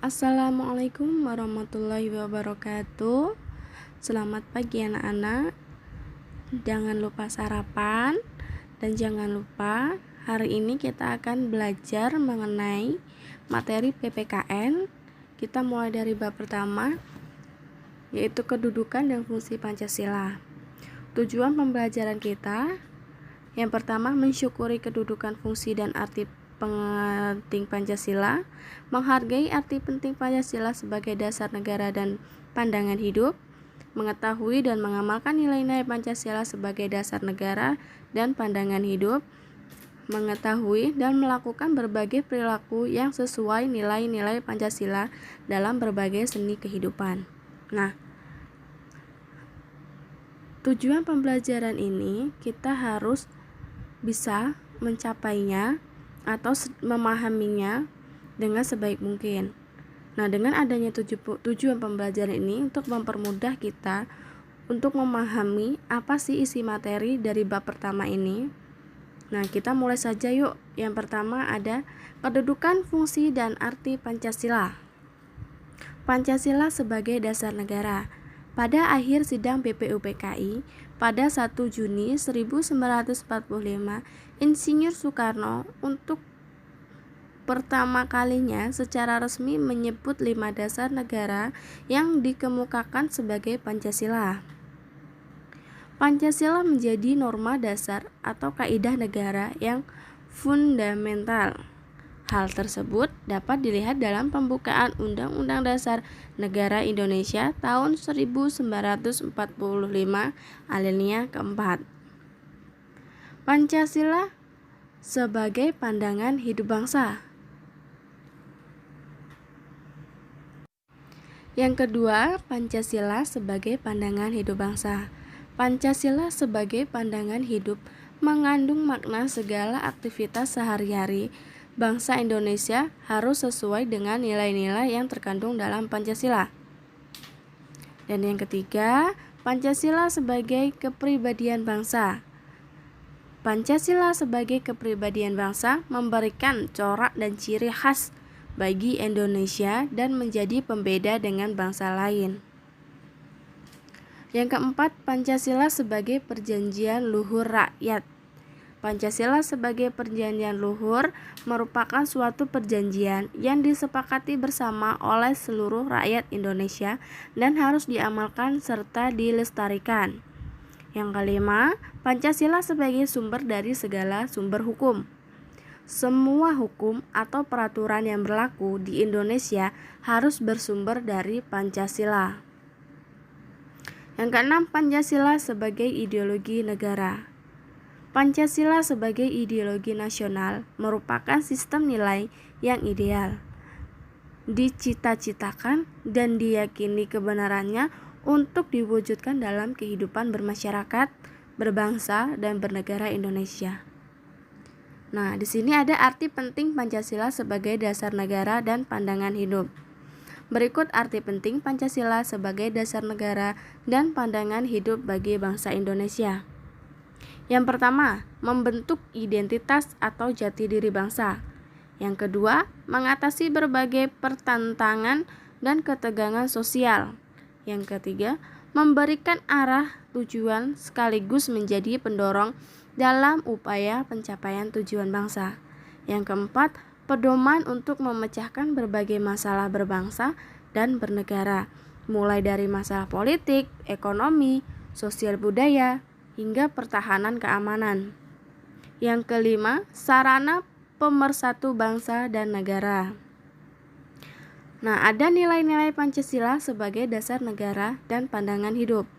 Assalamualaikum warahmatullahi wabarakatuh. Selamat pagi anak-anak. Jangan lupa sarapan dan jangan lupa hari ini kita akan belajar mengenai materi PPKN. Kita mulai dari bab pertama, yaitu kedudukan dan fungsi Pancasila. Tujuan pembelajaran kita yang pertama, mensyukuri kedudukan, fungsi, dan arti penting Pancasila, menghargai arti penting Pancasila sebagai dasar negara dan pandangan hidup, mengetahui dan mengamalkan nilai-nilai Pancasila sebagai dasar negara dan pandangan hidup, mengetahui dan melakukan berbagai perilaku yang sesuai nilai-nilai Pancasila dalam berbagai seni kehidupan. Nah, tujuan pembelajaran ini kita harus bisa mencapainya atau memahaminya dengan sebaik mungkin. Nah, dengan adanya tujuan pembelajaran ini untuk mempermudah kita untuk memahami apa sih isi materi dari bab pertama ini. Nah, kita mulai saja yuk. Yang pertama ada kedudukan, fungsi, dan arti Pancasila. Pancasila sebagai dasar negara. Pada akhir sidang BPUPKI pada 1 Juni 1945, Insinyur Soekarno untuk pertama kalinya secara resmi menyebut 5 dasar negara yang dikemukakan sebagai Pancasila. Pancasila menjadi norma dasar atau kaidah negara yang fundamental. Hal tersebut dapat dilihat dalam pembukaan Undang-Undang Dasar Negara Indonesia tahun 1945 alinea keempat. Pancasila sebagai pandangan hidup bangsa. Yang kedua, Pancasila sebagai pandangan hidup bangsa. Pancasila sebagai pandangan hidup mengandung makna segala aktivitas sehari-hari bangsa Indonesia harus sesuai dengan nilai-nilai yang terkandung dalam Pancasila. Dan yang ketiga, Pancasila sebagai kepribadian bangsa. Pancasila sebagai kepribadian bangsa memberikan corak dan ciri khas bagi Indonesia dan menjadi pembeda dengan bangsa lain. Yang keempat, Pancasila sebagai perjanjian luhur rakyat. Pancasila sebagai perjanjian luhur merupakan suatu perjanjian yang disepakati bersama oleh seluruh rakyat Indonesia dan harus diamalkan serta dilestarikan. Yang kelima, Pancasila sebagai sumber dari segala sumber hukum. Semua hukum atau peraturan yang berlaku di Indonesia harus bersumber dari Pancasila. Yang keenam, Pancasila sebagai ideologi negara. Pancasila sebagai ideologi nasional merupakan sistem nilai yang ideal, dicita-citakan dan diyakini kebenarannya untuk diwujudkan dalam kehidupan bermasyarakat, berbangsa, dan bernegara Indonesia. Nah, di sini ada arti penting Pancasila sebagai dasar negara dan pandangan hidup. Berikut arti penting Pancasila sebagai dasar negara dan pandangan hidup bagi bangsa Indonesia. Yang pertama, membentuk identitas atau jati diri bangsa. Yang kedua, mengatasi berbagai pertentangan dan ketegangan sosial. Yang ketiga, memberikan arah tujuan sekaligus menjadi pendorong dalam upaya pencapaian tujuan bangsa. Yang keempat, pedoman untuk memecahkan berbagai masalah berbangsa dan bernegara, mulai dari masalah politik, ekonomi, sosial budaya, hingga pertahanan keamanan. Yang kelima, sarana pemersatu bangsa dan negara. Nah, ada nilai-nilai Pancasila sebagai dasar negara dan pandangan hidup.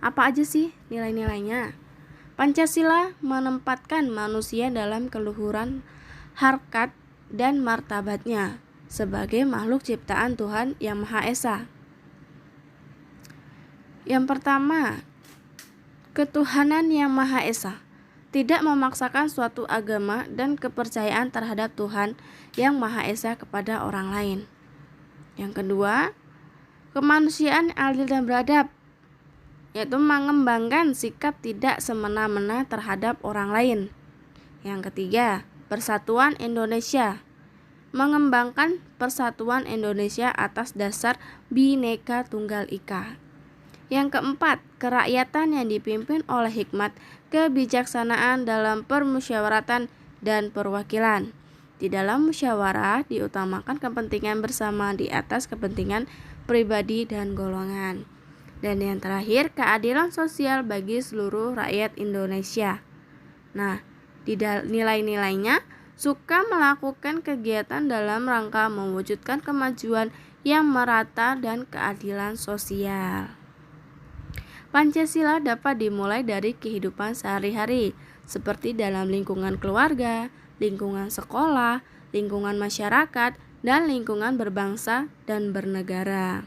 Apa aja sih nilai-nilainya? Pancasila menempatkan manusia dalam keluhuran harkat dan martabatnya sebagai makhluk ciptaan Tuhan Yang Maha Esa. Yang pertama, ketuhanan Yang Maha Esa tidak memaksakan suatu agama dan kepercayaan terhadap Tuhan Yang Maha Esa kepada orang lain. Yang kedua, kemanusiaan adil dan beradab, yaitu mengembangkan sikap tidak semena-mena terhadap orang lain. Yang ketiga, persatuan Indonesia, mengembangkan persatuan Indonesia atas dasar Bhinneka Tunggal Ika. Yang keempat, kerakyatan yang dipimpin oleh hikmat kebijaksanaan dalam permusyawaratan dan perwakilan. Di dalam musyawarah diutamakan kepentingan bersama di atas kepentingan pribadi dan golongan. Dan yang terakhir, keadilan sosial bagi seluruh rakyat Indonesia. Nah, di nilai-nilainya suka melakukan kegiatan dalam rangka mewujudkan kemajuan yang merata dan keadilan sosial. Pancasila dapat dimulai dari kehidupan sehari-hari, seperti dalam lingkungan keluarga, lingkungan sekolah, lingkungan masyarakat, dan lingkungan berbangsa dan bernegara.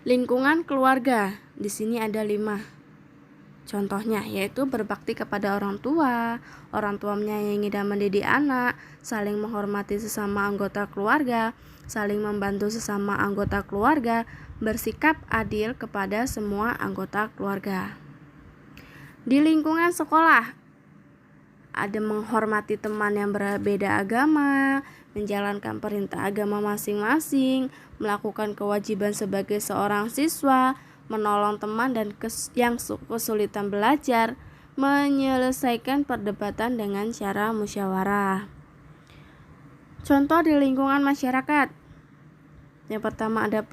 Lingkungan keluarga, di sini ada 5 contohnya, yaitu berbakti kepada orang tua menyayangi dan mendidik anak, saling menghormati sesama anggota keluarga, saling membantu sesama anggota keluarga, bersikap adil kepada semua anggota keluarga. Di lingkungan sekolah, ada menghormati teman yang berbeda agama, menjalankan perintah agama masing-masing, melakukan kewajiban sebagai seorang siswa, menolong teman dan yang kesulitan belajar, menyelesaikan perdebatan dengan cara musyawarah. Contoh di lingkungan masyarakat. Yang pertama ada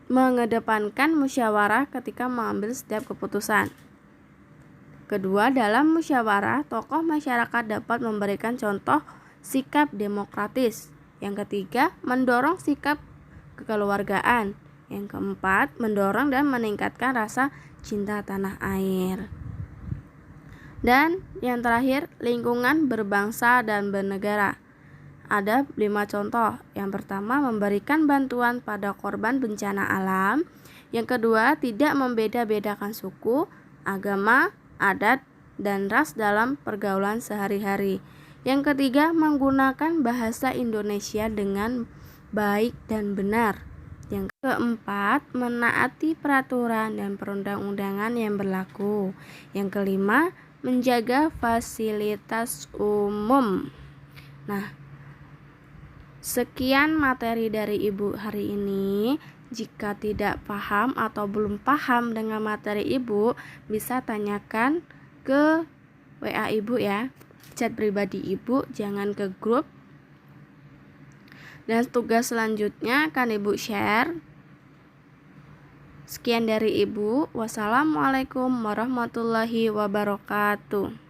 mengedepankan musyawarah ketika mengambil setiap keputusan. Kedua, dalam musyawarah, tokoh masyarakat dapat memberikan contoh sikap demokratis. Yang ketiga, mendorong sikap kekeluargaan. Yang keempat, mendorong dan meningkatkan rasa cinta tanah air. Dan yang terakhir, lingkungan berbangsa dan bernegara. Ada 5 contoh. Yang pertama, memberikan bantuan pada korban bencana alam. Yang kedua, tidak membeda-bedakan suku, agama, adat, dan ras dalam pergaulan sehari-hari. Yang ketiga, menggunakan bahasa Indonesia dengan baik dan benar. Yang keempat, menaati peraturan dan perundang-undangan yang berlaku. Yang kelima, menjaga fasilitas umum. Nah, sekian materi dari Ibu hari ini. Jika tidak paham atau belum paham dengan materi Ibu, bisa tanyakan ke WA Ibu ya, chat pribadi Ibu, jangan ke grup. Dan tugas selanjutnya akan Ibu share. Sekian dari Ibu. Wassalamualaikum warahmatullahi wabarakatuh.